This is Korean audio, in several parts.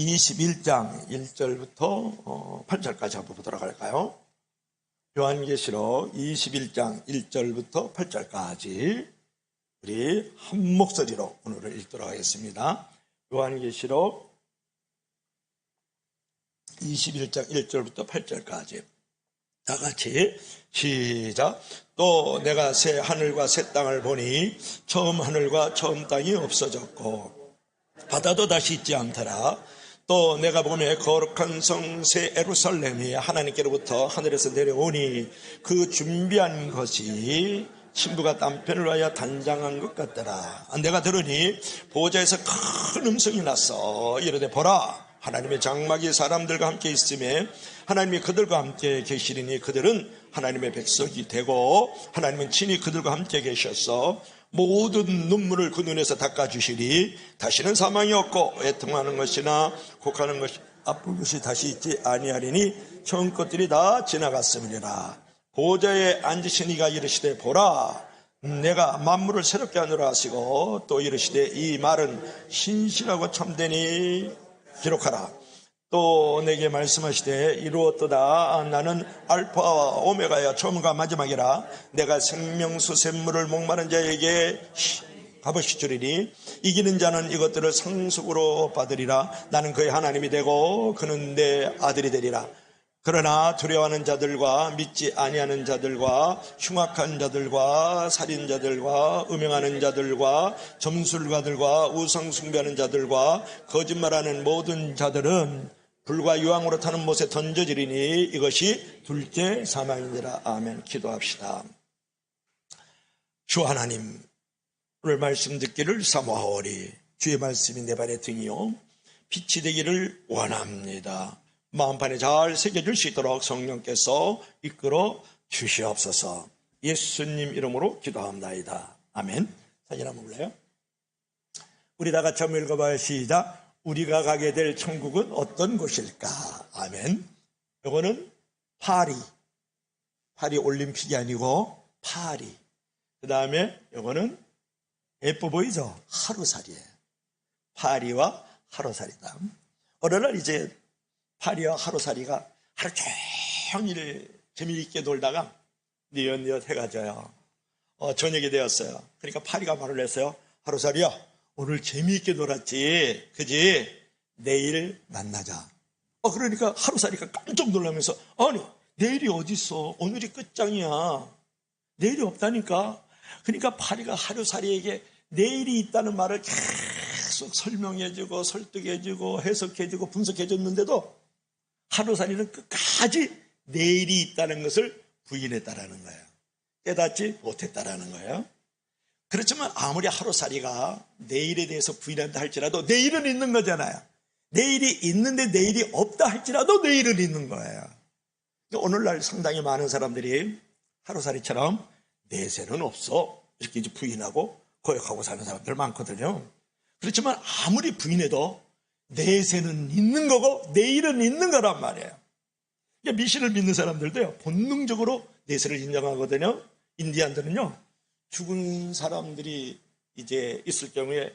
21장 1절부터 8절까지 한번 보도록 할까요? 요한계시록 21장 1절부터 8절까지 우리 한 목소리로 오늘을 읽도록 하겠습니다. 요한계시록 21장 1절부터 8절까지 다 같이 시작. 또 내가 새 하늘과 새 땅을 보니 처음 하늘과 처음 땅이 없어졌고 바다도 다시 있지 않더라. 또 내가 보매 거룩한 성 새 예루살렘이 하나님께로부터 하늘에서 내려오니 그 준비한 것이 신부가 남편을 위하여 단장한 것 같더라. 내가 들으니 보좌에서 큰 음성이 났어. 이르되 보라, 하나님의 장막이 사람들과 함께 있으며 하나님이 그들과 함께 계시리니 그들은 하나님의 백성이 되고 하나님은 친히 그들과 함께 계셨어. 모든 눈물을 그 눈에서 닦아주시리. 다시는 사망이 없고 애통하는 것이나 곡하는 것이 아픈 것이 다시 있지 아니하리니 처음 것들이 다 지나갔음이니라. 보좌에 앉으신 이가 이르시되 보라, 내가 만물을 새롭게 하노라 하시고 또 이르시되 이 말은 신실하고 참되니 기록하라. 또 내게 말씀하시되 이루었도다. 나는 알파와 오메가야 처음과 마지막이라. 내가 생명수 샘물을 목마른 자에게 값없이 주리니 이기는 자는 이것들을 상속으로 받으리라. 나는 그의 하나님이 되고 그는 내 아들이 되리라. 그러나 두려워하는 자들과 믿지 아니하는 자들과 흉악한 자들과 살인자들과 음행하는 자들과 점술가들과 우상 숭배하는 자들과 거짓말하는 모든 자들은 불과 유황으로 타는 못에 던져지리니 이것이 둘째 사망이니라. 아멘. 기도합시다. 주 하나님, 오늘 말씀 듣기를 사모하오리. 주의 말씀이 내 발의 등이요 빛이 되기를 원합니다. 마음판에 잘 새겨질 수 있도록 성령께서 이끌어 주시옵소서. 예수님 이름으로 기도합니다. 아멘. 사진 한번 볼래요? 우리 다 같이 한번 읽어봐요. 시작. 우리가 가게 될 천국은 어떤 곳일까? 아멘. 이거는 파리 올림픽이 아니고 파리. 그 다음에 이거는 예뻐 보이죠? 하루살이에요. 파리와 하루살이다. 어느 날 이제 파리와 하루살이가 하루 종일 재미있게 놀다가 뉘엿뉘엿 해가 져요. 저녁이 되었어요. 그러니까 파리가 말을 했어요. 하루살이야, 오늘 재미있게 놀았지, 그지? 내일 만나자. 그러니까 하루살이가 깜짝 놀라면서, 아니 내일이 어딨어? 오늘이 끝장이야. 내일이 없다니까. 그러니까 파리가 하루살이에게 내일이 있다는 말을 계속 설명해주고 설득해주고 해석해주고 분석해줬는데도 하루살이는 끝까지 내일이 있다는 것을 부인했다라는 거예요. 깨닫지 못했다라는 거예요. 그렇지만 아무리 하루살이가 내일에 대해서 부인한다 할지라도 내일은 있는 거잖아요. 내일이 있는데 내일이 없다 할지라도 내일은 있는 거예요. 오늘날 상당히 많은 사람들이 하루살이처럼 내세는 없어 이렇게 이제 부인하고 고역하고 사는 사람들 많거든요. 그렇지만 아무리 부인해도 내세는 있는 거고 내일은 있는 거란 말이에요. 미신을 믿는 사람들도요, 본능적으로 내세를 인정하거든요. 인디안들은요, 죽은 사람들이 이제 있을 경우에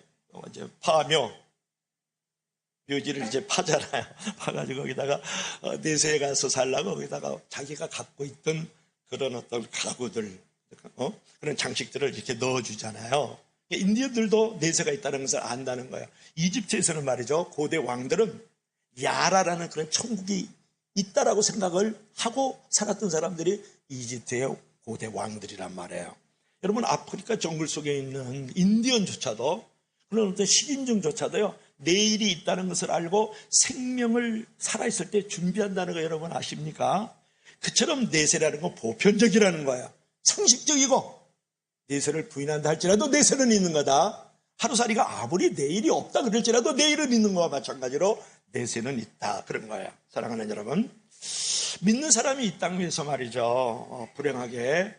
이제 묘지를 이제 파잖아요. 파가지고 거기다가 내세에 가서 살라고 거기다가 자기가 갖고 있던 그런 어떤 가구들, 그런 장식들을 이렇게 넣어주잖아요. 인디언들도 내세가 있다는 것을 안다는 거예요. 이집트에서는 말이죠, 고대 왕들은 야라라는 그런 천국이 있다라고 생각을 하고 살았던 사람들이 이집트의 고대 왕들이란 말이에요. 여러분, 아프리카 정글 속에 있는 인디언조차도, 그런 어떤 식인종조차도요, 내일이 있다는 것을 알고 생명을 살아있을 때 준비한다는 거 여러분 아십니까? 그처럼 내세라는 건 보편적이라는 거예요. 상식적이고, 내세를 부인한다 할지라도 내세는 있는 거다. 하루살이가 아무리 내일이 없다 그럴지라도 내일은 있는 거와 마찬가지로 내세는 있다, 그런 거예요. 사랑하는 여러분, 믿는 사람이 이 땅 위에서 말이죠, 불행하게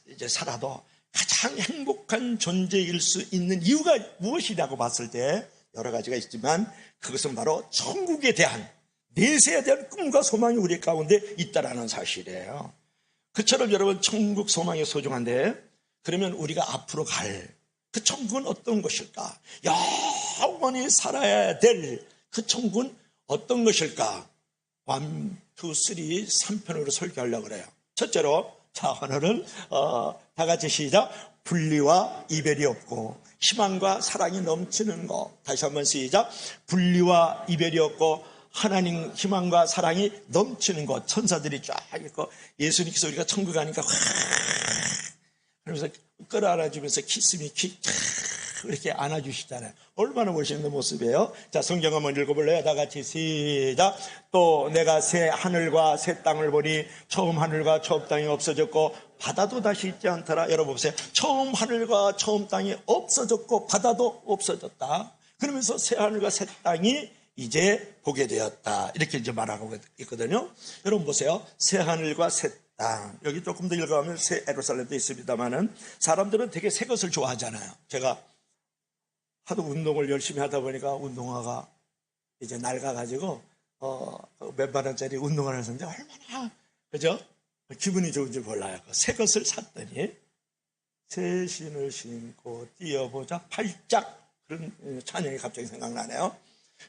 이제 살아도 가장 행복한 존재일 수 있는 이유가 무엇이라고 봤을 때 여러 가지가 있지만 그것은 바로 천국에 대한, 내세에 대한 꿈과 소망이 우리 가운데 있다라는 사실이에요. 그처럼 여러분, 천국 소망이 소중한데, 그러면 우리가 앞으로 갈 그 천국은 어떤 것일까? 영원히 살아야 될 그 천국은 어떤 것일까? 1, 2, 3, 3편으로 설교하려고 그래요. 첫째로, 자, 오늘은 다 같이 시작. 분리와 이별이 없고 희망과 사랑이 넘치는 것. 다시 한번 시작. 분리와 이별이 없고 하나님 희망과 사랑이 넘치는 것. 천사들이 쫙 있고 예수님께서 우리가 천국 가니까 확 그러면서 끌어안아주면서 키스미 이렇게 안아주시잖아요. 얼마나 멋있는 모습이에요. 자, 성경 한번 읽어볼래요? 다 같이 시작. 또 내가 새 하늘과 새 땅을 보니 처음 하늘과 처음 땅이 없어졌고 바다도 다시 있지 않더라. 여러분 보세요. 처음 하늘과 처음 땅이 없어졌고 바다도 없어졌다. 그러면서 새 하늘과 새 땅이 이제 보게 되었다. 이렇게 이제 말하고 있거든요. 여러분 보세요. 새 하늘과 새 땅. 여기 조금 더 읽어가면 새 예루살렘도 있습니다만은 사람들은 되게 새 것을 좋아하잖아요. 제가 하도 운동을 열심히 하다 보니까 운동화가 이제 낡아가지고 몇만 원짜리 운동화를 샀는데 얼마나 그죠? 기분이 좋은지 몰라요. 새 것을 샀더니 새 신을 신고 뛰어보자 팔짝 그런 찬양이 갑자기 생각나네요.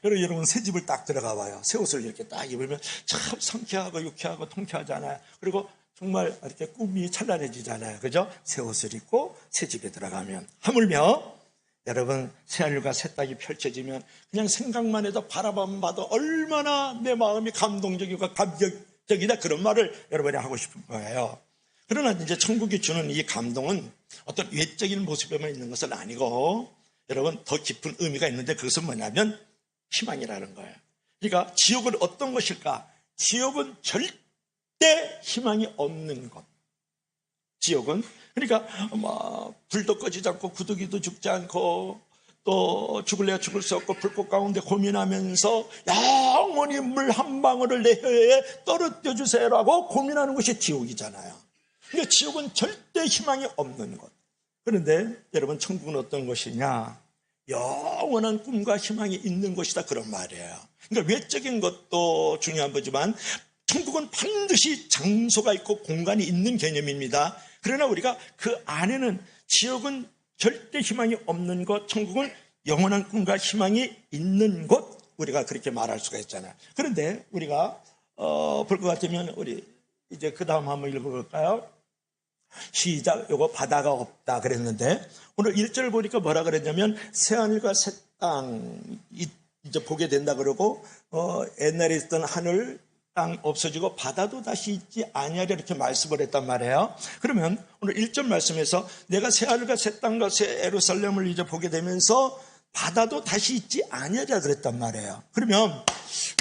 여러분 새 집을 딱 들어가 봐요. 새 옷을 이렇게 딱 입으면 참 상쾌하고 유쾌하고 통쾌하잖아요. 그리고 정말 이렇게 꿈이 찬란해지잖아요. 그죠? 새 옷을 입고 새 집에 들어가면 하물며 여러분 새하늘과 새 땅이 펼쳐지면 그냥 생각만 해도 바라만 봐도 얼마나 내 마음이 감동적이고 감격적이다 그런 말을 여러분이 하고 싶은 거예요. 그러나 이제 천국이 주는 이 감동은 어떤 외적인 모습에만 있는 것은 아니고 여러분 더 깊은 의미가 있는데 그것은 뭐냐면 희망이라는 거예요. 그러니까 지옥은 어떤 것일까? 지옥은 절대 희망이 없는 것. 지옥은 그러니까 불도 꺼지지 않고 구더기도 죽지 않고 또 죽을래야 죽을 수 없고 불꽃 가운데 고민하면서 영원히 물 한 방울을 내 혀에 떨어뜨려 주세요라고 고민하는 것이 지옥이잖아요. 그러니까 지옥은 절대 희망이 없는 것. 그런데 여러분 천국은 어떤 것이냐? 영원한 꿈과 희망이 있는 것이다 그런 말이에요. 그러니까 외적인 것도 중요한 거지만 천국은 반드시 장소가 있고 공간이 있는 개념입니다. 그러나 우리가 그 안에는 지옥은 절대 희망이 없는 것, 천국은 영원한 꿈과 희망이 있는 곳, 우리가 그렇게 말할 수가 있잖아요. 그런데 우리가 볼 것 같으면 우리 이제 그 다음 한번 읽어볼까요? 시작. 요거 바다가 없다 그랬는데 오늘 1절 보니까 뭐라 그랬냐면 새하늘과 새 땅 이제 보게 된다 그러고 옛날에 있던 하늘 땅 없어지고 바다도 다시 있지 아니하리라 이렇게 말씀을 했단 말이에요. 그러면 오늘 1절 말씀에서 내가 새 하늘과 새 땅과 새 예루살렘을 이제 보게 되면서 바다도 다시 있지 아니하리라 그랬단 말이에요. 그러면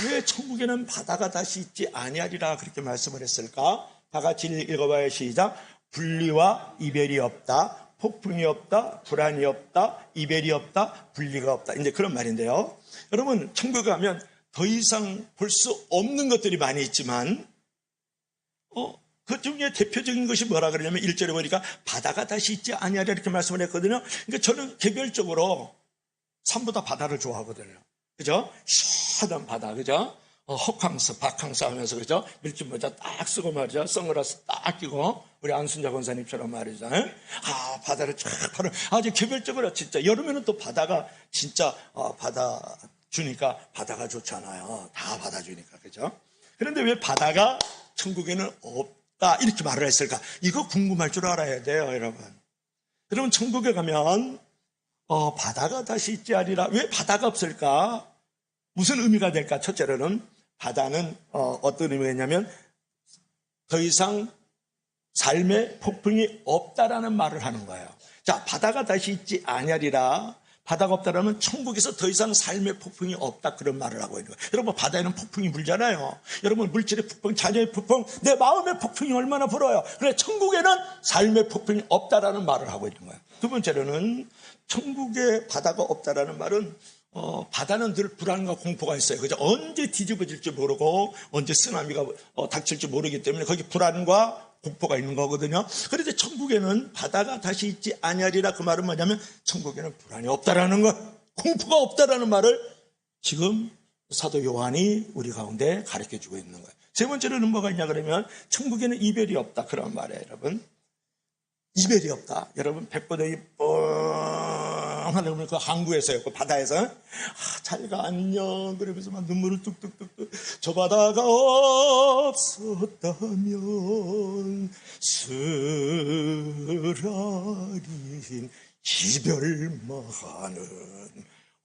왜 천국에는 바다가 다시 있지 아니하리라 그렇게 말씀을 했을까? 다 같이 읽어봐요. 시작. 분리와 이별이 없다. 폭풍이 없다. 불안이 없다. 이별이 없다. 분리가 없다. 이제 그런 말인데요. 여러분 천국에 가면 더 이상 볼 수 없는 것들이 많이 있지만 그 중에 대표적인 것이 뭐라 그러냐면 1절에 보니까 바다가 다시 있지 아니하리라 이렇게 말씀을 했거든요. 그러니까 저는 개별적으로 산보다 바다를 좋아하거든요. 그죠? 시원한 바다, 그죠? 호캉스, 바캉스 하면서, 그죠? 밀짚모자 딱 쓰고 말이죠. 선글라스 딱 끼고, 우리 안순자 권사님처럼 말이죠. 바다를 쫙 바로, 아주 개별적으로 진짜, 여름에는 또 바다가 진짜, 바다 주니까 바다가 좋잖아요. 다 바다 주니까, 그죠? 그런데 왜 바다가 천국에는 없다, 이렇게 말을 했을까? 이거 궁금할 줄 알아야 돼요, 여러분. 여러분, 천국에 가면, 바다가 다시 있지 않으리라. 왜 바다가 없을까? 무슨 의미가 될까? 첫째로는 바다는 어떤 의미가 있냐면 더 이상 삶의 폭풍이 없다라는 말을 하는 거예요. 자, 바다가 다시 있지 아니하리라. 바다가 없다라면 천국에서 더 이상 삶의 폭풍이 없다 그런 말을 하고 있는 거예요. 여러분 바다에는 폭풍이 불잖아요. 여러분 물질의 폭풍, 자녀의 폭풍, 내 마음의 폭풍이 얼마나 불어요. 그래 천국에는 삶의 폭풍이 없다라는 말을 하고 있는 거예요. 두 번째로는 천국에 바다가 없다라는 말은 바다는 늘 불안과 공포가 있어요. 그죠? 언제 뒤집어질지 모르고 언제 쓰나미가 닥칠지 모르기 때문에 거기 불안과 공포가 있는 거거든요. 그런데 천국에는 바다가 다시 있지 아니하리라 그 말은 뭐냐면 천국에는 불안이 없다라는 것, 공포가 없다라는 말을 지금 사도 요한이 우리 가운데 가르쳐주고 있는 거예요. 세 번째로는 뭐가 있냐 그러면 천국에는 이별이 없다 그런 말이에요. 여러분 이별이 없다. 여러분 백보더기 하다 보면 그 항구에서요, 그 바다에서 잘가 안녕 그러면서 막 눈물을 뚝뚝뚝뚝. 저 바다가 없었다면 쓰라린 이별만은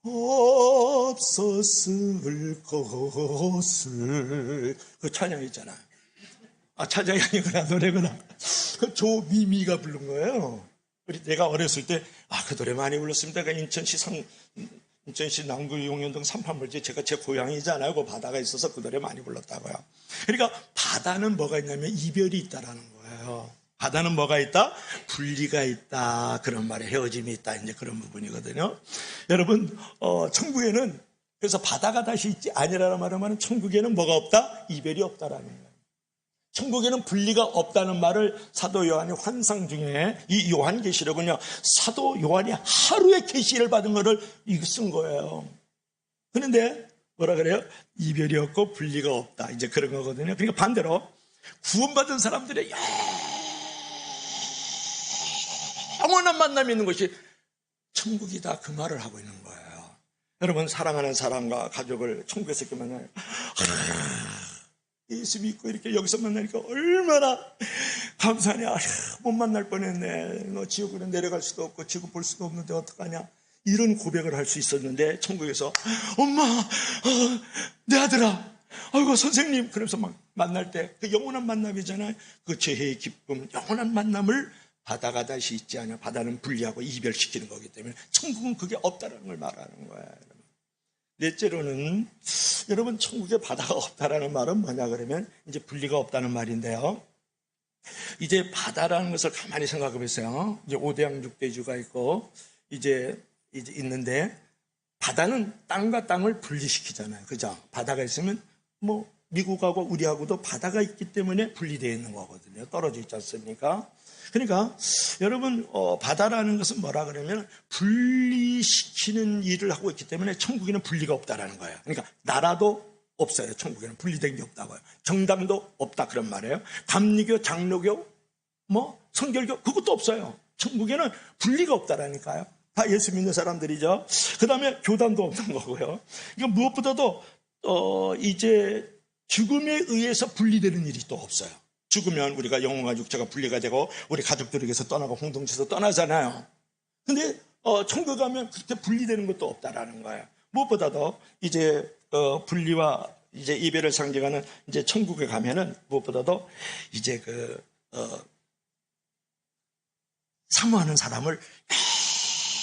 없었을 것을. 그 찬양 있잖아요. 찬양이 아니구나, 노래구나. 그 조미미가 부른 거예요. 내가 어렸을 때 그 노래 많이 불렀습니다. 그 인천시 남구 용현동 삼판물지, 제가 제 고향이잖아요. 그 바다가 있어서 그 노래 많이 불렀다고요. 그러니까 바다는 뭐가 있냐면 이별이 있다라는 거예요. 바다는 뭐가 있다? 분리가 있다. 그런 말에 헤어짐이 있다. 이제 그런 부분이거든요. 여러분, 천국에는, 그래서 바다가 다시 있지 아니라는 말은 천국에는 뭐가 없다? 이별이 없다라는 거예요. 천국에는 분리가 없다는 말을 사도 요한이 환상 중에, 이 요한계시록은요, 사도 요한이 하루에 계시를 받은 거를 쓴 거예요. 그런데 뭐라 그래요? 이별이 없고 분리가 없다. 이제 그런 거거든요. 그러니까 반대로 구원받은 사람들의 영원한 만남이 있는 것이 천국이다. 그 말을 하고 있는 거예요. 여러분, 사랑하는 사람과 가족을 천국에서 이렇게 만나요. 예수 믿고 이렇게 여기서 만나니까 얼마나 감사하냐. 못 만날 뻔했네. 너 지옥으로 내려갈 수도 없고 지옥 볼 수도 없는데 어떡하냐. 이런 고백을 할 수 있었는데 천국에서 엄마, 내 아들아, 아이고 선생님, 그러면서 막 만날 때 그 영원한 만남이잖아요. 그 죄의 기쁨, 영원한 만남을 바다가 다시 있지 않아. 바다는 분리하고 이별시키는 거기 때문에 천국은 그게 없다는 걸 말하는 거예요. 넷째로는, 여러분, 천국에 바다가 없다라는 말은 뭐냐 그러면 이제 분리가 없다는 말인데요. 이제 바다라는 것을 가만히 생각해 보세요. 이제 5대양 6대주가 있고 이제 있는데, 바다는 땅과 땅을 분리시키잖아요. 그죠? 바다가 있으면 뭐 미국하고 우리하고도 바다가 있기 때문에 분리되어 있는 거거든요. 떨어져 있지 않습니까? 그러니까 여러분, 바다라는 것은 뭐라 그러면 분리시키는 일을 하고 있기 때문에 천국에는 분리가 없다라는 거예요. 그러니까 나라도 없어요. 천국에는 분리된 게 없다고요. 정당도 없다 그런 말이에요. 감리교, 장로교, 뭐 성결교, 그것도 없어요. 천국에는 분리가 없다라니까요. 다 예수 믿는 사람들이죠. 그 다음에 교단도 없는 거고요. 그러니까 무엇보다도 이제 죽음에 의해서 분리되는 일이 또 없어요. 죽으면 우리가 영혼과 육체가 분리가 되고 우리 가족들에게서 떠나고 공동체에서 떠나잖아요. 근데 천국 가면 그렇게 분리되는 것도 없다라는 거예요. 무엇보다도 이제 분리와 이제 이별을 상징하는 이제 천국에 가면은 무엇보다도 이제 사모하는 사람을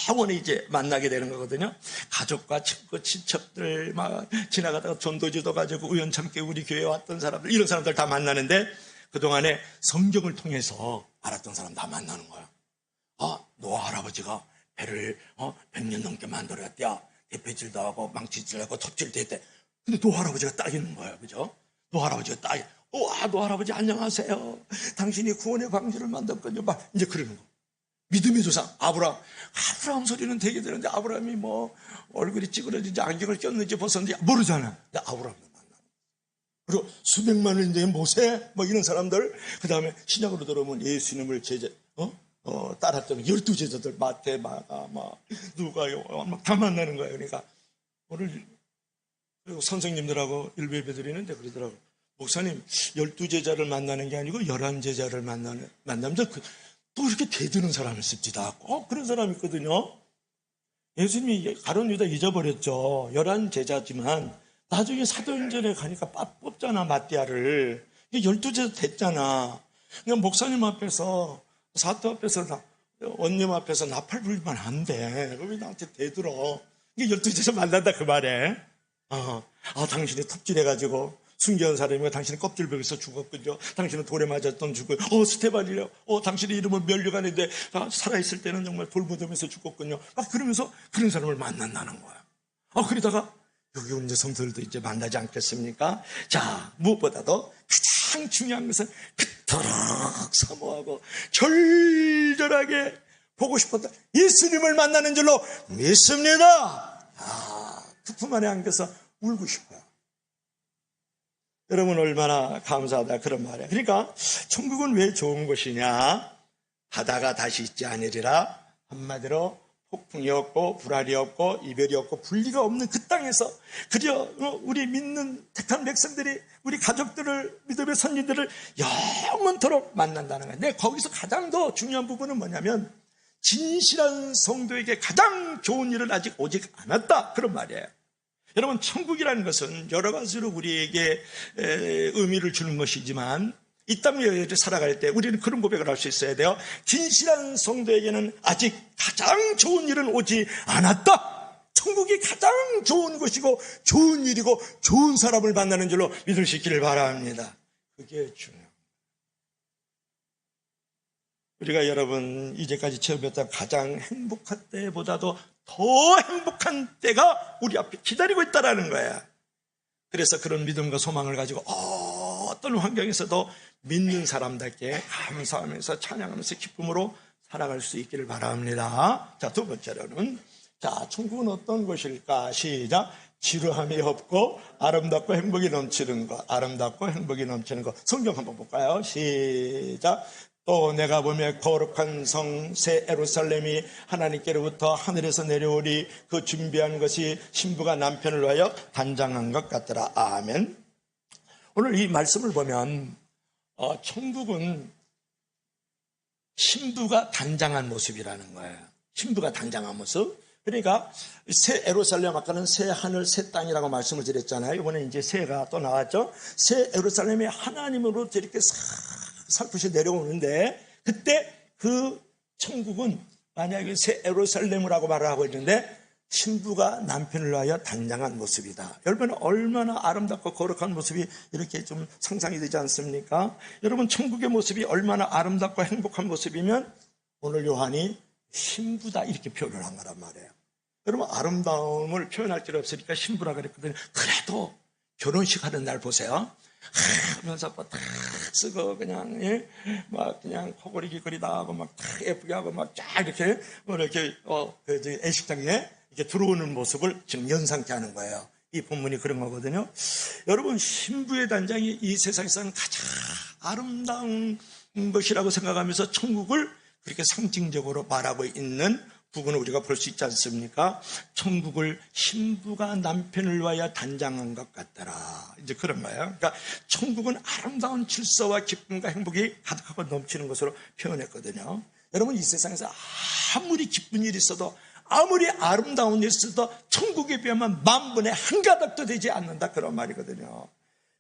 영원히 이제 만나게 되는 거거든요. 가족과 친구, 친척들 막 지나가다가 전도지도 가지고 우연찮게 우리 교회에 왔던 사람들, 이런 사람들 다 만나는데, 그동안에 성경을 통해서 알았던 사람 다 만나는 거야. 노아 할아버지가 배를 100년 넘게 만들었대야. 대패질도 하고 망치질도 하고 톱질도 했대. 근데 노아 할아버지가 딱 있는 거예요. 그죠? 노아 할아버지가 딱, 노아 할아버지 안녕하세요. 당신이 구원의 방주를 만들었군요. 막 이제 그러는 거. 믿음의 조상 아브라함 소리는 되게 되는데, 아브라함이 뭐 얼굴이 찌그러진지 안경을 꼈는지 벗었는지 모르잖아. 근데 아브라함도 만나. 그리고 수백만을 이제 모세 뭐 이런 사람들, 그 다음에 신약으로 들어오면 예수님을 따랐던 12제자들, 마태, 마가, 막 누가요, 막 다 만나는 거예요. 그러니까 오늘 그리고 선생님들하고 일베 드리는데 그러더라고. 목사님, 12제자를 만나는 게 아니고 11제자를 만나면서 또 이렇게 대드는 사람을 씁니다. 꼭 그런 사람이 있거든요. 예수님이 가룟 유다 잊어버렸죠. 11제자지만 나중에 사도행전에 가니까 뽑잖아, 마띠아를. 12제자 됐잖아. 그냥 목사님 앞에서, 사도 앞에서, 원님 앞에서 나팔 불리면 안 돼. 왜 나한테 대들어? 이게 12제자 만난다 그 말에. 당신이 톱질해가지고 순교한 사람이고 당신은 껍질벽에서 죽었군요. 당신은 돌에 맞았던 죽고, 스테반이요. 당신의 이름은 멸류관인데 살아있을 때는 정말 돌무덤에서 죽었군요. 막 그러면서 그런 사람을 만난다는 거야. 그러다가 여기 온 성도들도 이제 만나지 않겠습니까? 자, 무엇보다도 가장 중요한 것은 그토록 사모하고 절절하게 보고 싶었다. 예수님을 만나는 줄로 믿습니다. 그 품 안에 안겨서 울고 싶어요. 여러분 얼마나 감사하다 그런 말이에요. 그러니까 천국은 왜 좋은 곳이냐? 바다가 다시 있지 아니리라. 한마디로 폭풍이 없고 불알이 없고 이별이 없고 분리가 없는 그 땅에서 그저 우리 믿는 택한 백성들이 우리 가족들을 믿음의 선진들을 영원토록 만난다는 거예요. 근데 거기서 가장 더 중요한 부분은 뭐냐면 진실한 성도에게 가장 좋은 일은 아직 오지 않았다 그런 말이에요. 여러분 천국이라는 것은 여러 가지로 우리에게 의미를 주는 것이지만 이 땅에 살아갈 때 우리는 그런 고백을 할 수 있어야 돼요. 진실한 성도에게는 아직 가장 좋은 일은 오지 않았다. 천국이 가장 좋은 것이고 좋은 일이고 좋은 사람을 만나는 줄로 믿을 수 있기를 바랍니다. 그게 중요합니다. 우리가 여러분 이제까지 체험했던 가장 행복한 때보다도 더 행복한 때가 우리 앞에 기다리고 있다는 거야. 그래서 그런 믿음과 소망을 가지고 어떤 환경에서도 믿는 사람답게 감사하면서 찬양하면서 기쁨으로 살아갈 수 있기를 바랍니다. 자, 두 번째로는 천국은 어떤 곳일까? 시작. 지루함이 없고 아름답고 행복이 넘치는 것. 아름답고 행복이 넘치는 것. 성경 한번 볼까요? 시작. 또 내가 보며 거룩한 성 새 예루살렘이 하나님께로부터 하늘에서 내려오리. 그 준비한 것이 신부가 남편을 위하여 단장한 것 같더라. 아멘. 오늘 이 말씀을 보면 천국은 신부가 단장한 모습이라는 거예요. 신부가 단장한 모습. 그러니까 새 예루살렘, 아까는 새 하늘 새 땅이라고 말씀을 드렸잖아요. 이번에 이제 새가 또 나왔죠. 새 예루살렘이 하나님으로 이렇게 살포시 내려오는데, 그때 그 천국은 만약에 새 예루살렘이라고 말을 하고 있는데 신부가 남편을 위하여 단장한 모습이다. 여러분 얼마나 아름답고 거룩한 모습이 이렇게 좀 상상이 되지 않습니까? 여러분 천국의 모습이 얼마나 아름답고 행복한 모습이면 오늘 요한이 신부다 이렇게 표현을 한 거란 말이에요. 여러분 아름다움을 표현할 길 없으니까 신부라 그랬거든요. 그래도 결혼식 하는 날 보세요. 하면서 막 탁 쓰고 그냥 막 그냥 코골이 거리다 하고 막 탁 예쁘게 하고 막 쫙 이렇게 그 애식장에 이렇게 들어오는 모습을 지금 연상케 하는 거예요. 이 본문이 그런 거거든요. 여러분 신부의 단장이 이 세상에서는 가장 아름다운 것이라고 생각하면서 천국을 그렇게 상징적으로 말하고 있는 부분을 우리가 볼 수 있지 않습니까? 천국을 신부가 남편을 위하여 단장한 것 같더라. 이제 그런 거예요. 그러니까 천국은 아름다운 질서와 기쁨과 행복이 가득하고 넘치는 것으로 표현했거든요. 여러분 이 세상에서 아무리 기쁜 일이 있어도 아무리 아름다운 일이 있어도 천국에 비하면 만분의 한 가닥도 되지 않는다 그런 말이거든요.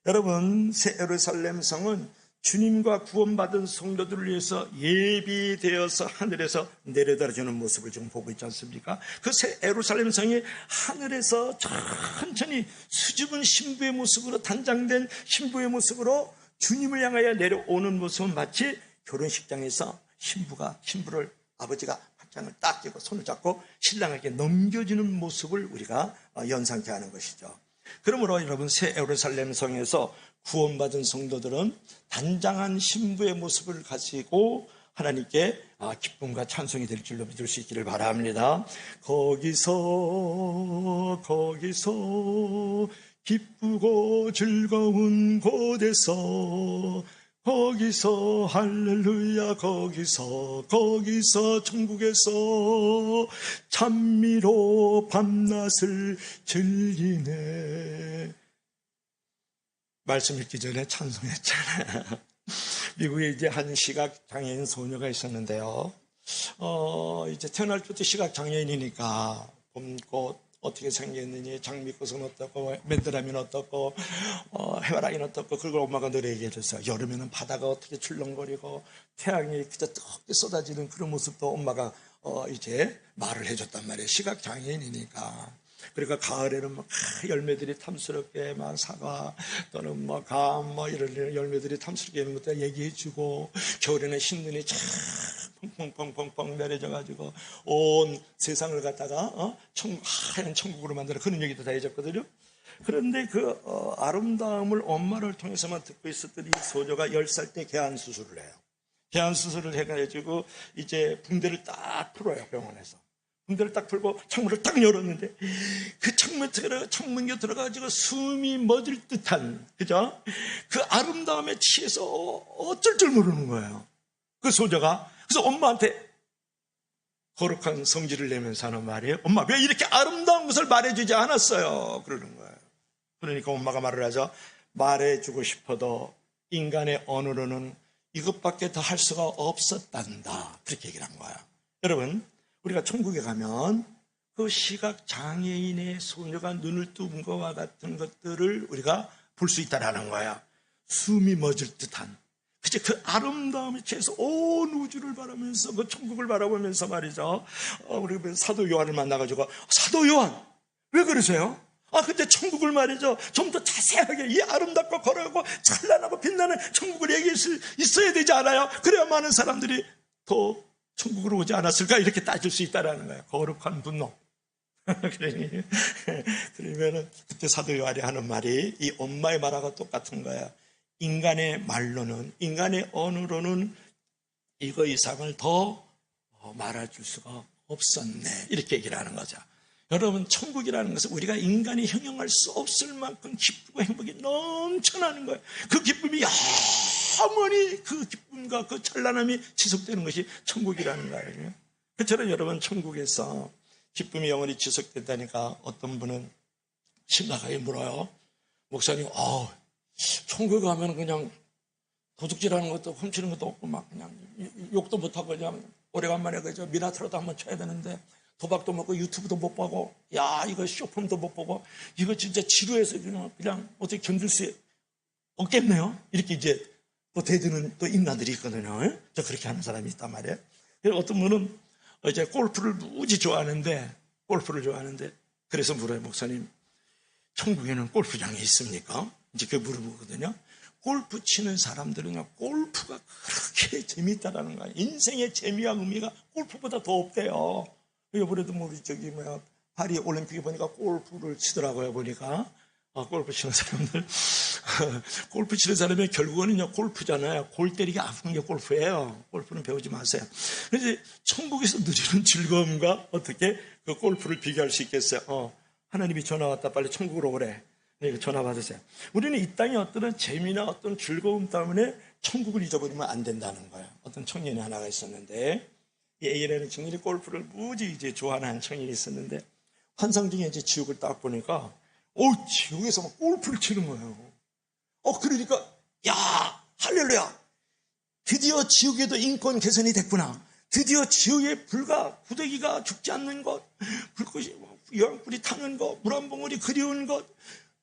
여러분 새 예루살렘 성은 주님과 구원받은 성도들을 위해서 예비되어서 하늘에서 내려다주는 모습을 지금 보고 있지 않습니까? 그 새 예루살렘 성이 하늘에서 천천히 수줍은 신부의 모습으로 단장된 신부의 모습으로 주님을 향하여 내려오는 모습은 마치 결혼식장에서 신부를 아버지가 팔짱을 딱 끼고 손을 잡고 신랑에게 넘겨주는 모습을 우리가 연상케 하는 것이죠. 그러므로 여러분 새 예루살렘 성에서 구원받은 성도들은 단장한 신부의 모습을 가지고 하나님께 기쁨과 찬송이 될 줄로 믿을 수 있기를 바랍니다. 거기서 기쁘고 즐거운 곳에서 거기서 할렐루야 거기서 천국에서 찬미로 밤낮을 즐기네. 말씀 읽기 전에 찬송했잖아요. 미국에 이제 한 시각장애인 소녀가 있었는데요. 이제 태어날 때부터 시각장애인이니까 봄꽃 어떻게 생겼느니, 장미꽃은 어떻고, 맨드라미는 어떻고, 해바라기는 어떻고, 그걸 엄마가 늘 얘기해줬어요. 여름에는 바다가 어떻게 출렁거리고, 태양이 그저 뜨겁게 쏟아지는 그런 모습도 엄마가 이제 말을 해줬단 말이에요. 시각장애인이니까. 그러니까 가을에는 막 열매들이 탐스럽게 막 사과 또는 뭐 감 이런 열매들이 탐스럽게 있는 것도 얘기해주고, 겨울에는 신눈이 쫙 펑펑펑펑 내려져가지고 온 세상을 갖다가 하얀 천국으로 만들어, 그런 얘기도 다 해줬거든요. 그런데 그 아름다움을 엄마를 통해서만 듣고 있었던 이 소녀가 10살 때 개안수술을 해요. 개안수술을 해가지고 이제 붕대를 딱 풀어요, 병원에서. 붕대를 딱 풀고 창문을 딱 열었는데 그 창문에 들어가지고 숨이 멎을 듯한, 그죠? 그 아름다움에 취해서 어쩔 줄 모르는 거예요, 그 소녀가. 그래서 엄마한테 거룩한 성질을 내면서 하는 말이에요. 엄마, 왜 이렇게 아름다운 것을 말해주지 않았어요? 그러는 거예요. 그러니까 엄마가 말을 하죠. 말해주고 싶어도 인간의 언어로는 이것밖에 더 할 수가 없었단다. 그렇게 얘기를 한 거예요. 여러분, 우리가 천국에 가면 그 시각 장애인의 소녀가 눈을 뜬 것과 같은 것들을 우리가 볼 수 있다라는 거야. 숨이 멎을 듯한 그치, 그 아름다움에 취해서 온 우주를 바라면서 그 천국을 바라보면서 말이죠. 우리 사도 요한을 만나가지고 사도 요한 왜 그러세요? 근데 천국을 말이죠. 좀 더 자세하게 이 아름답고 거룩하고 찬란하고 빛나는 천국을 얘기할 수 있어야 되지 않아요? 그래야 많은 사람들이 더 천국으로 오지 않았을까? 이렇게 따질 수 있다라는 거예요. 거룩한 분노. 그러면은 그때 사도 요한이 하는 말이 이 엄마의 말하고 똑같은 거야. 인간의 말로는, 인간의 언어로는 이거 이상을 더 말해줄 수가 없었네. 이렇게 얘기를 하는 거죠. 여러분, 천국이라는 것은 우리가 인간이 형용할 수 없을 만큼 기쁘고 행복이 넘쳐나는 거예요. 그 기쁨이 영원히 그 기쁨과 그 찬란함이 지속되는 것이 천국이라는 거예요. 그처럼 여러분, 천국에서 기쁨이 영원히 지속된다니까 어떤 분은 심각하게 물어요. 목사님, 천국에 가면 그냥 도둑질하는 것도 훔치는 것도 없고 막 그냥 욕도 못하고 그냥 오래간만에 그저 미나트라도 한번 쳐야 되는데 도박도 먹고 유튜브도 못 보고 이거 쇼폼도 못 보고 이거 진짜 지루해서 그냥 어떻게 견딜 수 없겠네요. 이렇게 이제 또 대드는 또 인간들이 있거든요. 저 그렇게 하는 사람이 있단 말이에요. 어떤 분은 이제 골프를 무지 좋아하는데 그래서 물어요. 목사님, 천국에는 골프장이 있습니까? 이제 그 물어보거든요. 골프 치는 사람들은 골프가 그렇게 재미있다라는 거예요. 인생의 재미와 의미가 골프보다 더 없대요. 이번에도 파리 올림픽에 보니까 골프를 치더라고요. 보니까 골프 치는 사람들 골프 치는 사람이 결국은요 골프잖아요. 골 때리기 아픈 게 골프예요. 골프는 배우지 마세요. 그래서 천국에서 누리는 즐거움과 어떻게 그 골프를 비교할 수 있겠어요? 하나님이 전화 왔다, 빨리 천국으로 오래. 전화 받으세요. 우리는 이 땅의 어떤 재미나 어떤 즐거움 때문에 천국을 잊어버리면 안 된다는 거예요. 어떤 청년이 하나가 있었는데, 이 A라는 청년이 골프를 무지 이제 좋아하는 청년이 있었는데, 환상 중에 이제 지옥을 딱 보니까, 지옥에서 막 골프를 치는 거예요. 그러니까, 할렐루야! 드디어 지옥에도 인권 개선이 됐구나. 드디어 지옥의 불과 구더기가 죽지 않는 것, 불꽃이 여왕불이 타는 것, 물 한 봉우리 그리운 것,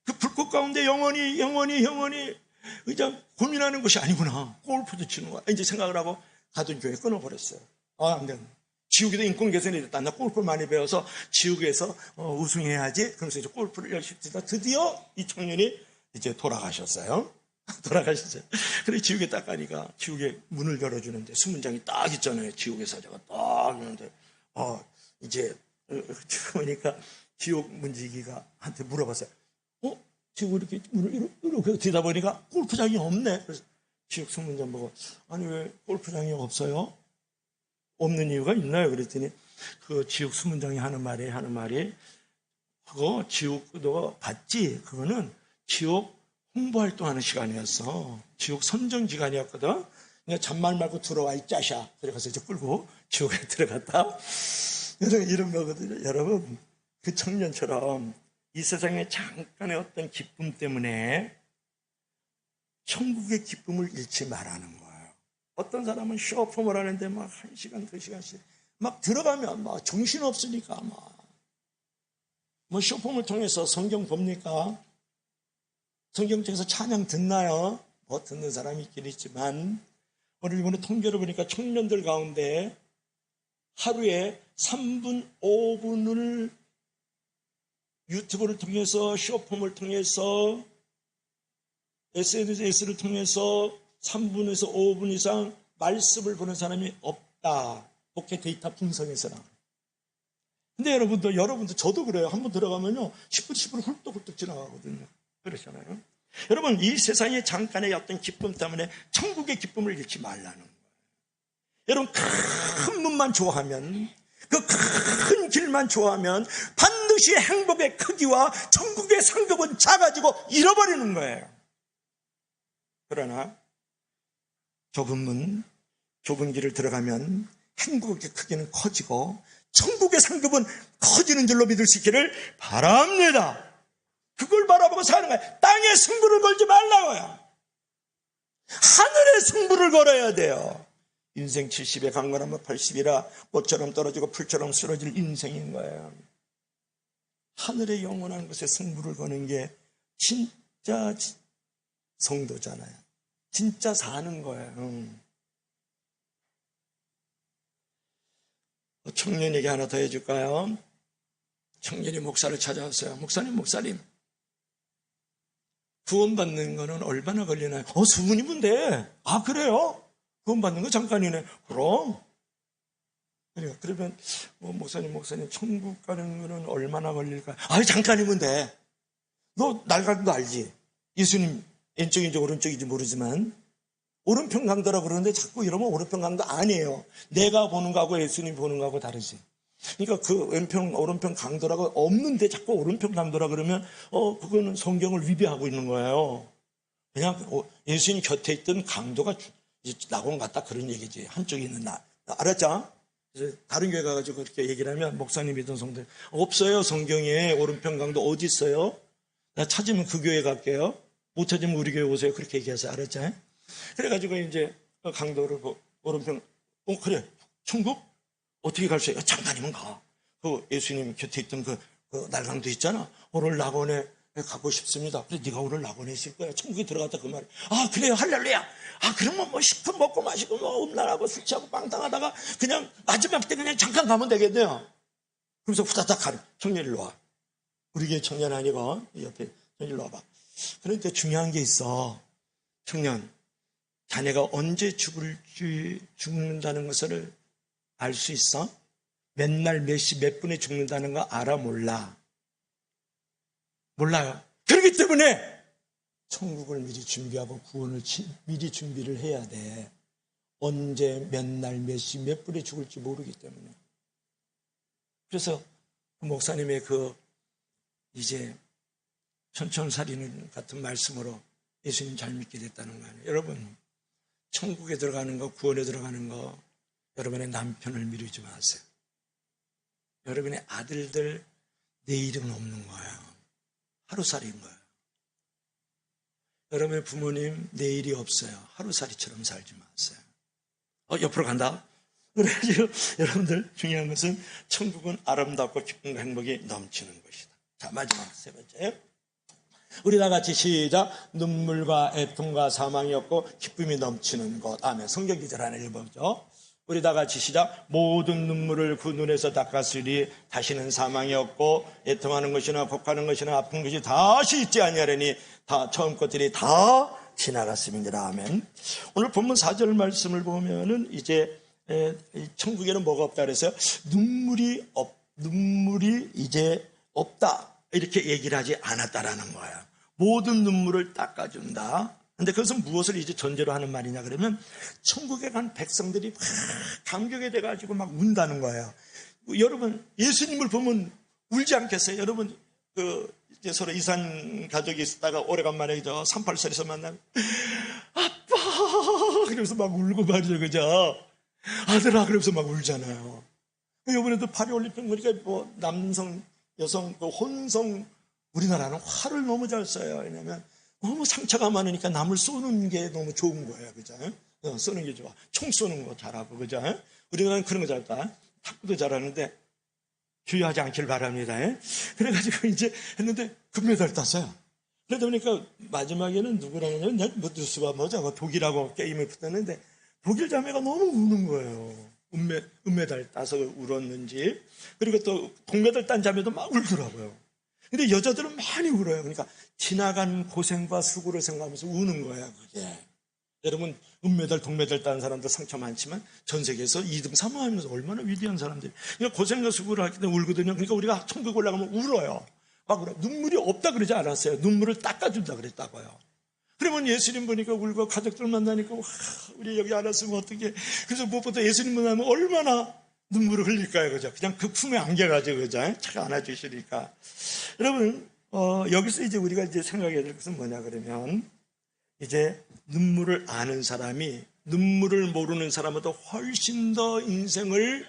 그 불꽃 가운데 영원히 그냥 고민하는 것이 아니구나. 골프도 치는 거야. 이제 생각을 하고 가던 교회 끊어버렸어요. 안 돼. 지옥에도 인권 개선이 됐다. 나 골프 많이 배워서 지옥에서 우승해야지. 그러면서 이제 골프를 열심히 치다 드디어 이 청년이 이제 돌아가셨어요. 그래 지옥에 딱 가니까 지옥에 문을 열어주는데 수문장이 딱 있잖아요. 지옥의 사자가 딱 있는데 이제 보니까 지옥 문지기가 한테 물어봤어요. 지금 이렇게 문을 이렇게 뒤다 보니까 골프장이 없네. 그래서 지옥 수문장 보고 아니 왜 골프장이 없어요? 없는 이유가 있나요? 그랬더니 그 지옥 수문장이 하는 말이 그거 지옥 너가 봤지? 그거는 지옥 홍보활동하는 시간이었어. 지옥 선정 기간이었거든. 그냥 잔말 말고 들어와 이 짜샤. 들어가서 이제 끌고 지옥에 들어갔다. 이런 거거든요. 여러분, 그 청년처럼 이 세상에 잠깐의 어떤 기쁨 때문에 천국의 기쁨을 잃지 말라는 거예요. 어떤 사람은 쇼폼을 하는데 막 1시간, 2시간씩 막 들어가면 막 정신없으니까 뭐 쇼폼을 통해서 성경 봅니까? 성경 통해서 찬양 듣나요? 뭐 듣는 사람이 있긴 있지만 오늘 이번에 통계를 보니까 청년들 가운데 하루에 3분, 5분을 유튜브를 통해서 쇼폼을 통해서 SNS를 통해서 3분에서 5분 이상 말씀을 보는 사람이 없다. 복귀 데이터 분석에서는. 근데 여러분도 저도 그래요. 한번 들어가면요 10분 훌떡훌떡 지나가거든요. 그렇잖아요. 여러분, 이 세상의 잠깐의 어떤 기쁨 때문에 천국의 기쁨을 잃지 말라는 거예요. 여러분, 큰 문만 좋아하면, 그 큰 길만 좋아하면 반드시 행복의 크기와 천국의 상급은 작아지고 잃어버리는 거예요. 그러나 좁은 문, 좁은 길을 들어가면 행복의 크기는 커지고 천국의 상급은 커지는 줄로 믿을 수 있기를 바랍니다. 그걸 바라보고 사는 거야. 땅에 승부를 걸지 말라고요. 하늘에 승부를 걸어야 돼요. 인생 70에 강건하면 80이라 꽃처럼 떨어지고 풀처럼 쓰러질 인생인 거예요. 하늘의 영원한 것에 승부를 거는 게 진짜 성도잖아요. 진짜 사는 거예요. 청년에게 하나 더 해줄까요? 청년이 목사를 찾아왔어요. 목사님 구원받는 거는 얼마나 걸리나요? 수분이면 돼. 아, 그래요? 구원받는 거 잠깐이네. 그럼. 그러면 목사님 천국 가는 거는 얼마나 걸릴까요? 잠깐이면 돼. 너 날가도 알지? 예수님 왼쪽인지 오른쪽인지 모르지만 오른편 강도라고 그러는데 자꾸 이러면 오른편 강도 아니에요. 내가 보는 거하고 예수님 보는 거하고 다르지. 그러니까 그 왼편 오른편 강도라고 없는데 자꾸 오른편 강도라 그러면 그거는 성경을 위배하고 있는 거예요. 그냥 예수님 곁에 있던 강도가 낙원 같다 그런 얘기지. 한쪽에 있는 나 알았죠? 그래서 다른 교회 가가지고 그렇게 얘기를 하면 목사님이든 성도님 없어요. 성경에 오른편 강도 어디 있어요? 나 찾으면 그 교회 갈게요. 못 찾으면 우리 교회 오세요. 그렇게 얘기해서 알았죠? 그래가지고 이제 강도를 오른편 그래 천국 어떻게 갈 수 있어요? 잠깐이면 가. 그 예수님 곁에 있던 그 날강도 있잖아. 오늘 낙원에 가고 싶습니다. 그래 네가 오늘 낙원에 있을 거야. 천국에 들어갔다 그 말이야. 그래요 할렐루야. 그러면 식품 먹고 마시고 음란하고 술 취하고 빵당하다가 그냥 마지막 때 그냥 잠깐 가면 되겠네요. 그래서 후다닥 가는 청년 일로 와. 우리 교회 청년 아니고 옆에 청년 일로 와봐. 그런데 중요한 게 있어. 청년 자네가 언제 죽는다는 것을 알 수 있어? 맨날 몇 시 몇 분에 죽는다는 거 알아 몰라? 몰라요. 그렇기 때문에 천국을 미리 준비하고 구원을 미리 준비를 해야 돼. 언제 맨날 몇 시 몇 분에 죽을지 모르기 때문에. 그래서 목사님의 이제 천천살인 같은 말씀으로 예수님 잘 믿게 됐다는 거 아니에요. 여러분 천국에 들어가는 거 구원에 들어가는 거 여러분의 남편을 미루지 마세요. 여러분의 아들들 내일은 없는 거예요. 하루살이인 거예요. 여러분의 부모님 내일이 없어요. 하루살이처럼 살지 마세요. 옆으로 간다. 그래가지고 여러분들 중요한 것은 천국은 아름답고 기쁨과 행복이 넘치는 것이다. 자 마지막 세 번째. 우리 다 같이 시작. 눈물과 애통과 사망이 없고 기쁨이 넘치는 곳. 아멘. 성경 기절 하나 읽어보죠. 우리 다 같이 시작. 모든 눈물을 그 눈에서 닦았으리 다시는 사망이 없고 애통하는 것이나 곡하는 것이나 아픈 것이 다시 있지 아니하려니 다 처음 것들이 다 지나갔습니다. 아멘. 오늘 본문 4절 말씀을 보면은 이제 천국에는 뭐가 없다 그랬어요? 눈물이 이제 없다 이렇게 얘기를 하지 않았다라는 거예요. 모든 눈물을 닦아준다. 근데 그것은 무엇을 이제 전제로 하는 말이냐 그러면 천국에 간 백성들이 막 감격에 돼가지고 막 운다는 거예요. 여러분 예수님을 보면 울지 않겠어요? 여러분 이제 서로 이산 가족이 있다가 오래간만에 38살에서 만나면 아빠 그러면서 막 울고 말이죠, 그죠? 아들아 그러면서 막 울잖아요. 이번에도 파리올림픽 그러니까 남성 여성 혼성 우리나라는 화를 너무 잘 써요. 왜냐하면 너무 상처가 많으니까 남을 쏘는 게 너무 좋은 거예요. 그죠? 쏘는 게 좋아. 총 쏘는 거 잘하고, 그죠? 우리나라는 그런 거 잘한다. 탁구도 잘하는데 주의하지 않길 바랍니다. 그래가지고 이제 했는데 금메달 땄어요. 그러다 보니까 마지막에는 누구랑 하냐면 뉴스와 독일하고 게임에 붙었는데 독일 자매가 너무 우는 거예요. 은메달 따서 울었는지. 그리고 또 동메달 딴 자매도 막 울더라고요. 근데 여자들은 많이 울어요. 그러니까 지나간 고생과 수고를 생각하면서 우는 거예요. 그게. 여러분 은메달, 동메달 딴 사람들 상처 많지만 전 세계에서 2등, 3등 하면서 얼마나 위대한 사람들이. 그러니까 고생과 수고를 하기 때문에 울거든요. 그러니까 우리가 천국 올라가면 울어요. 막 울어요. 눈물이 없다 그러지 않았어요. 눈물을 닦아준다 그랬다고요. 그러면 예수님 보니까 울고 가족들 만나니까 우리 여기 안 왔으면 어떡해. 그래서 무엇보다 예수님 만나면 얼마나 눈물을 흘릴까요? 그죠? 그냥 그 품에 안겨가지고, 그죠? 잘 안아주시니까. 여러분, 여기서 이제 우리가 이제 생각해야 될 것은 뭐냐 그러면, 이제 눈물을 아는 사람이 눈물을 모르는 사람보다 훨씬 더 인생을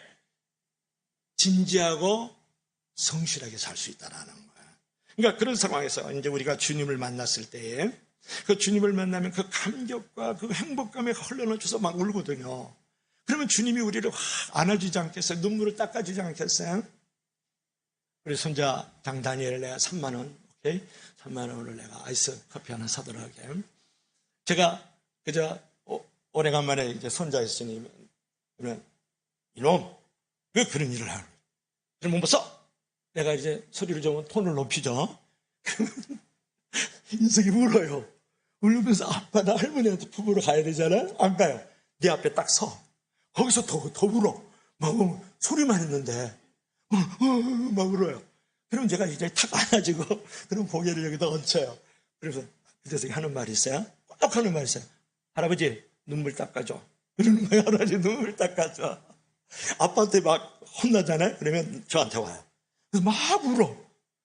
진지하고 성실하게 살 수 있다는 거야. 그러니까 그런 상황에서 이제 우리가 주님을 만났을 때에 그 주님을 만나면 그 감격과 그 행복감에 흘러넘쳐서 막 울거든요. 그러면 주님이 우리를 확 안아주지 않겠어요? 눈물을 닦아주지 않겠어요? 우리 손자 장다니엘 내가 3만 원, 오케이? 3만 원을 내가 아이스 커피 하나 사도록 하게. 제가 그저 오래간만에 이제 손자 있으니 그러면 이놈 왜 그런 일을 하는 거야? 그러면 뭐 써? 내가 이제 소리를 좀 톤을 높이죠. 인석이 울어요. 울면서 아빠 나 할머니한테 부부로 가야 되잖아. 안 가요. 네 앞에 딱 서. 거기서 더 울어. 막 소리만 했는데 막 울어요. 그럼 제가 이제 탁 안아주고 그럼 고개를 여기다 얹혀요. 그래서 그래서 하는 말이 있어요. 꼭 하는 말이 있어요. 할아버지 눈물 닦아줘. 그러는 거예요. 할아버지 눈물 닦아줘. 아빠한테 막 혼나잖아요. 그러면 저한테 와요. 그래서 막 울어.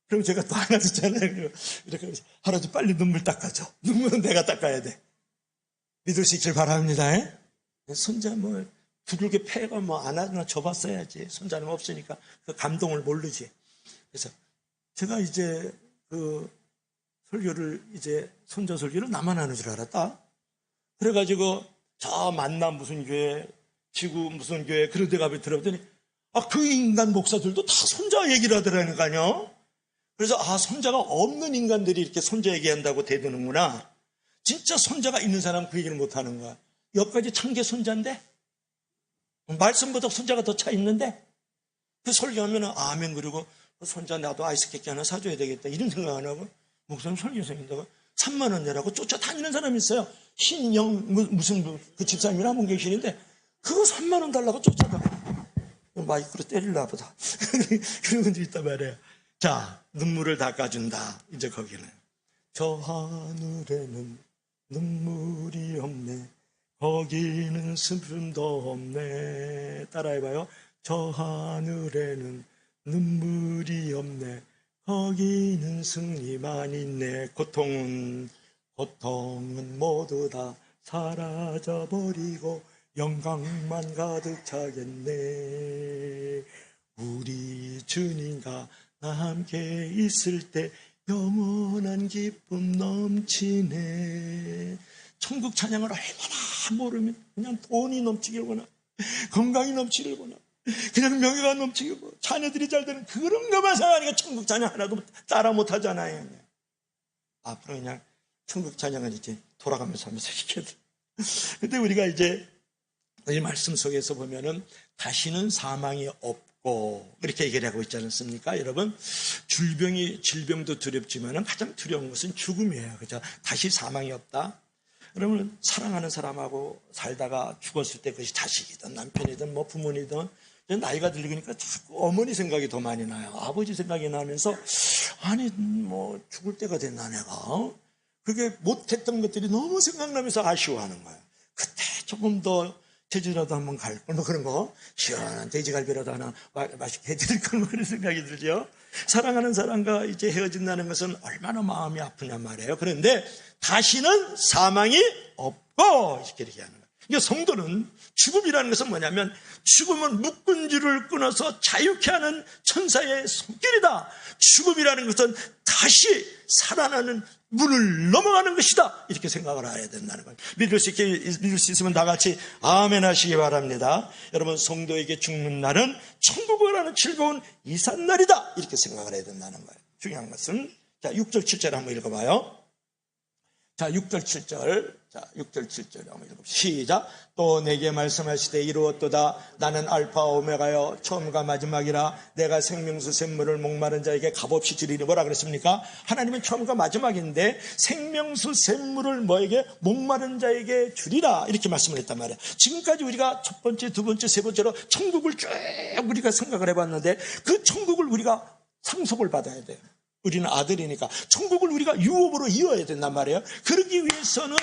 그럼 제가 또 안아주잖아요. 이렇게 해서 할아버지 빨리 눈물 닦아줘. 눈물은 내가 닦아야 돼. 믿을 수 있길 바랍니다. 손자 뭐 두들겨 패가 뭐 안아주나 줘봤어야지. 손자는 없으니까 그 감동을 모르지. 그래서 제가 이제 그 설교를 이제 손자 설교를 나만 하는 줄 알았다. 그래가지고 저 만남 무슨 교회, 지구 무슨 교회 그런 데 가서 들어보더니 그 인간 목사들도 다 손자 얘기를 하더라니까요. 그래서 손자가 없는 인간들이 이렇게 손자 얘기한다고 대드는구나. 진짜 손자가 있는 사람은 그 얘기를 못하는 거야. 여기까지 창계 손자인데 말씀보다 손자가 더 차 있는데 그 설교하면 아멘 그러고 손자 나도 아이스케이크 하나 사줘야 되겠다 이런 생각 안 하고 목사님 설교 생긴다고 3만 원 내라고 쫓아다니는 사람이 있어요. 신영 무슨 그 집사님이 한분 계시는데 그거 3만 원 달라고 쫓아가. 마이크로 때릴라 보다. 그런 분들이 있단 말이에요. 자, 눈물을 닦아준다. 이제 거기는 저 하늘에는 눈물이 없네. 거기는 슬픔도 없네. 따라해봐요. 저 하늘에는 눈물이 없네. 거기는 승리만 있네. 고통은 모두 다 사라져버리고 영광만 가득 차겠네. 우리 주님과 함께 있을 때 영원한 기쁨 넘치네. 천국 찬양을 얼마나 모르면 그냥 돈이 넘치길거나 건강이 넘치길거나 그냥 명예가 넘치고 자녀들이 잘 되는 그런 것만 생각하니까 천국 찬양 하나도 따라 못하잖아요. 앞으로 그냥 천국 찬양은 이제 돌아가면서 하면서 시켜야 돼. 근데 우리가 이제 이 말씀 속에서 보면은 다시는 사망이 없고 이렇게 얘기를 하고 있지 않습니까? 여러분, 질병도 두렵지만은 가장 두려운 것은 죽음이에요. 그죠? 다시 사망이 없다. 여러분, 사랑하는 사람하고 살다가 죽었을 때 그것이 자식이든 남편이든 뭐 부모이든 나이가 들리니까 자꾸 어머니 생각이 더 많이 나요. 아버지 생각이 나면서 아니 뭐 죽을 때가 됐나 내가. 그게 못했던 것들이 너무 생각나면서 아쉬워하는 거예요. 그때 조금 더 제주라도 한번 갈 걸 뭐 그런 거 시원한 돼지갈비라도 하나 맛있게 해드릴 걸 뭐 그런 생각이 들죠. 사랑하는 사람과 이제 헤어진다는 것은 얼마나 마음이 아프냐 말이에요. 그런데 다시는 사망이 없고 이렇게 얘기하는 거예요. 그러니까 성도는 죽음이라는 것은 뭐냐면 죽음은 묶은 줄을 끊어서 자유케 하는 천사의 손길이다. 죽음이라는 것은 다시 살아나는 문을 넘어가는 것이다. 이렇게 생각을 해야 된다는 거예요. 믿을 수 있으면 다 같이 아멘 하시기 바랍니다. 여러분, 성도에게 죽는 날은 천국을 가는 즐거운 이삿날이다. 이렇게 생각을 해야 된다는 거예요. 중요한 것은 자 6절 7절 한번 읽어봐요. 자 6절 7절 한번 읽어봅시다. 시작. 또 내게 말씀하시되 이루었도다. 나는 알파 오메가여 처음과 마지막이라. 내가 생명수 샘물을 목마른 자에게 값없이 주리니. 뭐라 그랬습니까? 하나님은 처음과 마지막인데 생명수 샘물을 뭐에게? 목마른 자에게 주리라. 이렇게 말씀을 했단 말이에요. 지금까지 우리가 첫 번째, 두 번째, 세 번째로 천국을 쭉 우리가 생각을 해봤는데 그 천국을 우리가 상속을 받아야 돼요. 우리는 아들이니까 천국을 우리가 유업으로 이어야 된단 말이에요. 그러기 위해서는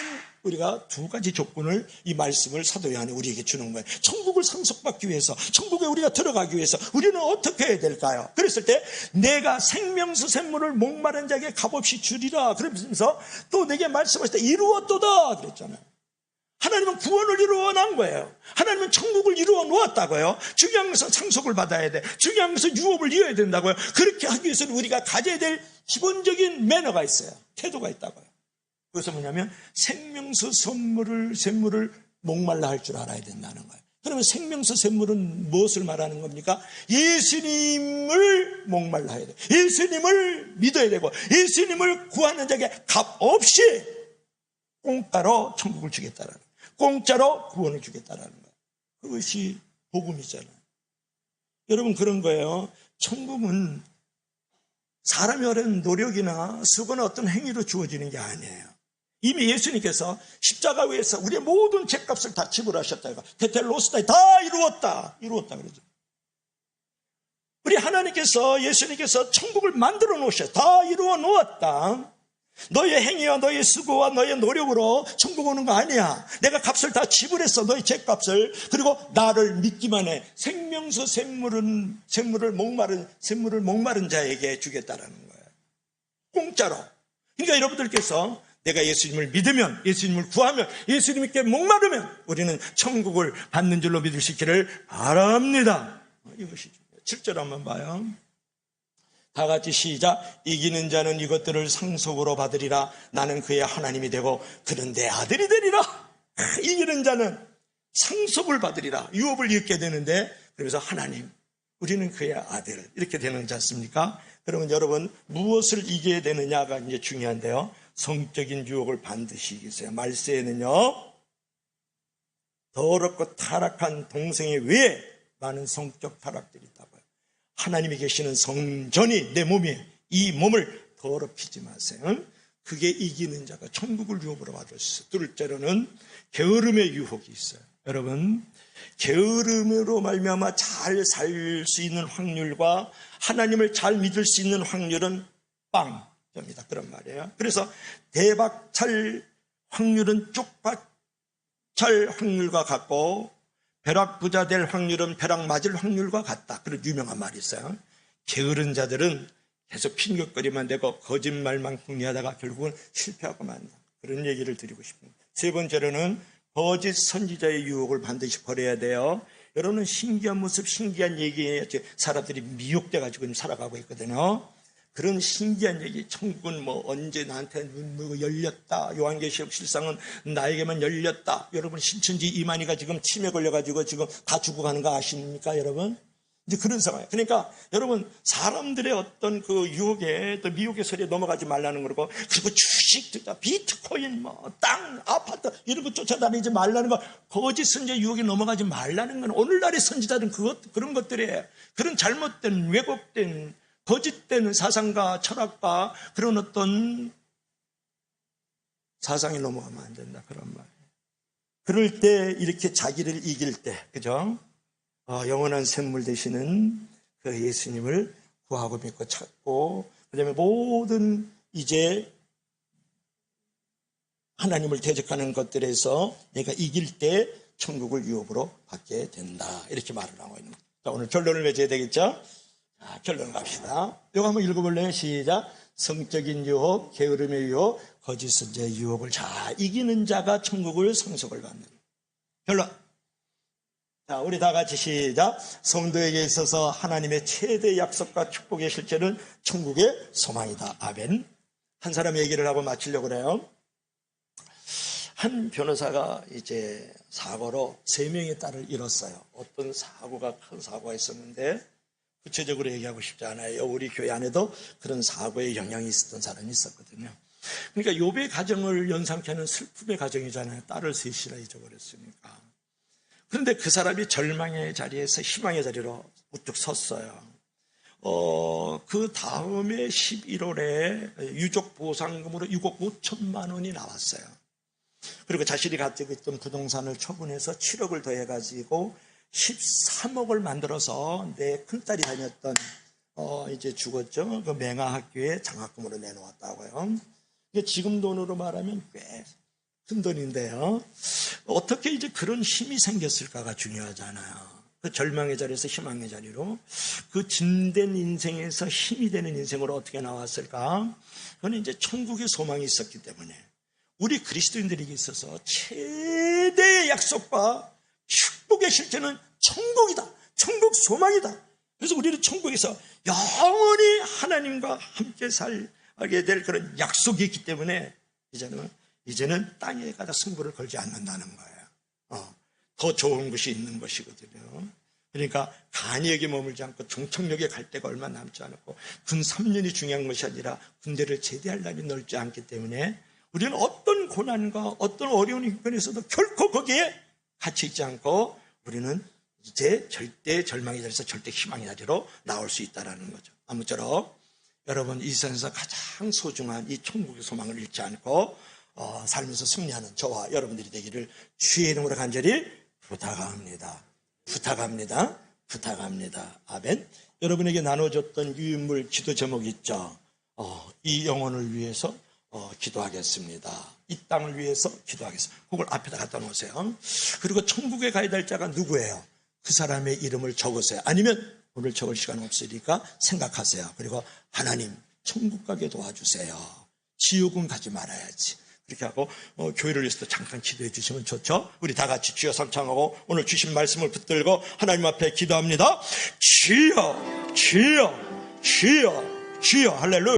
우리가 두 가지 조건을 이 말씀을 사도 요한이 우리에게 주는 거예요. 천국을 상속받기 위해서, 천국에 우리가 들어가기 위해서 우리는 어떻게 해야 될까요? 그랬을 때 내가 생명수 샘물을 목마른 자에게 값없이 주리라. 그러면서 또 내게 말씀하실 때 이루었도다 그랬잖아요. 하나님은 구원을 이루어 놓은 거예요. 하나님은 천국을 이루어 놓았다고요. 중요한 것은 상속을 받아야 돼. 중요한 것은 유업을 이어야 된다고요. 그렇게 하기 위해서는 우리가 가져야 될 기본적인 매너가 있어요. 태도가 있다고요. 그것은 뭐냐면 생명수 샘물을 목말라 할 줄 알아야 된다는 거예요. 그러면 생명수 샘물은 무엇을 말하는 겁니까? 예수님을 목말라 해야 돼요. 예수님을 믿어야 되고 예수님을 구하는 자에게 값 없이 공짜로 천국을 주겠다라는 거예요. 공짜로 구원을 주겠다라는 거예요. 그것이 복음이잖아요. 여러분, 그런 거예요. 천국은 사람이 하는 노력이나 수고나 어떤 행위로 주어지는 게 아니에요. 이미 예수님께서 십자가 위에서 우리의 모든 죄값을 다 지불하셨다. 테텔로스다. 다 이루었다 그러죠. 우리 하나님께서, 예수님께서 천국을 만들어 놓으셨다. 다 이루어 놓았다. 너의 행위와 너의 수고와 너의 노력으로 천국 오는 거 아니야. 내가 값을 다 지불했어. 너의 죄값을. 그리고 나를 믿기만 해. 생명수 샘물을 목마른 자에게 주겠다라는 거예요. 공짜로. 그러니까 여러분들께서 내가 예수님을 믿으면, 예수님을 구하면, 예수님께 목마르면 우리는 천국을 받는 줄로 믿을 수 있기를 바랍니다. 이것이죠. 7절 한번 봐요. 다 같이 시작. 이기는 자는 이것들을 상속으로 받으리라. 나는 그의 하나님이 되고 그는 내 아들이 되리라. 이기는 자는 상속을 받으리라. 유업을 잃게 되는데, 그래서 하나님, 우리는 그의 아들, 이렇게 되는 지 않습니까? 그러면 여러분, 무엇을 이겨야 되느냐가 이제 중요한데요. 성적인 유혹을 반드시 이기세요. 말세에는요, 더럽고 타락한 동생에 의해 많은 성적 타락들이 있다고요. 하나님이 계시는 성전이 내 몸에, 이 몸을 더럽히지 마세요. 그게 이기는 자가 천국을 유혹으로 받을 수 있어요. 둘째로는 게으름의 유혹이 있어요. 여러분, 게으름으로 말미암아 잘 살 수 있는 확률과 하나님을 잘 믿을 수 있는 확률은 빵입니다. 그런 말이에요. 그래서 대박 찰 확률은 쪽박 찰 확률과 같고 벼락 부자 될 확률은 벼락 맞을 확률과 같다. 그런 유명한 말이 있어요. 게으른 자들은 계속 핑계거리만 되고 거짓말만 궁리하다가 결국은 실패하고 만다. 그런 얘기를 드리고 싶습니다. 세 번째로는 거짓 선지자의 유혹을 반드시 버려야 돼요. 여러분은 신기한 모습, 신기한 얘기에 사람들이 미혹돼가지고 살아가고 있거든요. 그런 신기한 얘기, 천국은 뭐 언제 나한테 눈 열렸다. 요한계시록 실상은 나에게만 열렸다. 여러분, 신천지 이만희가 지금 치매 걸려가지고 지금 다 죽어가는 거 아십니까, 여러분? 이제 그런 상황이에요. 그러니까 여러분, 사람들의 어떤 그 유혹에, 또 미혹의 소리에 넘어가지 말라는 거고, 그리고 주식, 비트코인, 뭐 땅, 아파트 이런 거 쫓아다니지 말라는 거, 거짓 선지자 유혹에 넘어가지 말라는 건 오늘날의 선지자들은 그런 것들이에요. 그런 잘못된, 왜곡된, 거짓된 사상과 철학과 그런 어떤 사상에 넘어가면 안 된다. 그런 말이에요. 그럴 때 이렇게 자기를 이길 때, 그죠? 영원한 샘물 되시는 그 예수님을 구하고 믿고 찾고, 그 다음에 모든 이제 하나님을 대적하는 것들에서 내가 이길 때 천국을 유업으로 받게 된다. 이렇게 말을 하고 있는 거예요. 자, 오늘 결론을 맺어야 되겠죠? 자, 결론 갑시다. 이거 한번 읽어볼래요? 시작. 성적인 유혹, 게으름의 유혹, 거짓 선지자의 유혹을 잘 이기는 자가 천국을 상속을 받는. 결론. 자, 우리 다 같이 시작. 성도에게 있어서 하나님의 최대 약속과 축복의 실체는 천국의 소망이다. 아멘. 한 사람 얘기를 하고 마치려고 그래요. 한 변호사가 이제 사고로 3명의 딸을 잃었어요. 어떤 큰 사고가 있었는데 구체적으로 얘기하고 싶지 않아요. 우리 교회 안에도 그런 사고에 영향이 있었던 사람이 있었거든요. 그러니까 욥의 가정을 연상케 하는 슬픔의 가정이잖아요. 딸을 셋이나 잊어버렸으니까. 그런데 그 사람이 절망의 자리에서 희망의 자리로 우뚝 섰어요. 그 다음에 11월에 유족 보상금으로 6억 5천만 원이 나왔어요. 그리고 자신이 가지고 있던 부동산을 처분해서 7억을 더해가지고 13억을 만들어서 내 큰딸이 다녔던 이제 죽었죠. 그 맹아학교에 장학금으로 내놓았다고요. 이게 지금 돈으로 말하면 꽤 큰 돈인데요. 어떻게 이제 그런 힘이 생겼을까가 중요하잖아요. 그 절망의 자리에서 희망의 자리로 그 짐된 인생에서 힘이 되는 인생으로 어떻게 나왔을까? 그건 이제 천국의 소망이 있었기 때문에 우리 그리스도인들에게 있어서 최대 절대의 약속과 축복의 실제는 천국이다. 천국 소망이다. 그래서 우리는 천국에서 영원히 하나님과 함께 살게 될 그런 약속이 있기 때문에 이제는 땅에 가다 승부를 걸지 않는다는 거예요. 더 좋은 것이 있는 것이거든요. 그러니까 간이에게 머물지 않고 종착역에 갈 데가 얼마 남지 않았고 군 3년이 중요한 것이 아니라 군대를 제대할 날이 넓지 않기 때문에 우리는 어떤 고난과 어떤 어려운 형편에서도 결코 거기에 갇혀 있지 않고 우리는 이제 절대 절망의 자리에서 절대 희망의 자리로 나올 수 있다는 거죠. 아무쪼록 여러분 이 세상에서 가장 소중한 이 천국의 소망을 잃지 않고 살면서 승리하는 저와 여러분들이 되기를 주의 이름으로 간절히 부탁합니다. 부탁합니다. 아멘. 여러분에게 나눠줬던 유인물 기도 제목이 있죠. 이 영혼을 위해서 기도하겠습니다. 이 땅을 위해서 기도하겠습니다. 그걸 앞에다 갖다 놓으세요. 그리고 천국에 가야 될 자가 누구예요? 그 사람의 이름을 적으세요. 아니면 오늘 적을 시간 없으니까 생각하세요. 그리고 하나님 천국 가게 도와주세요. 지옥은 가지 말아야지. 그렇게 하고 교회를 위해서도 잠깐 기도해 주시면 좋죠. 우리 다 같이 주여 삼창하고 오늘 주신 말씀을 붙들고 하나님 앞에 기도합니다. 주여 할렐루야.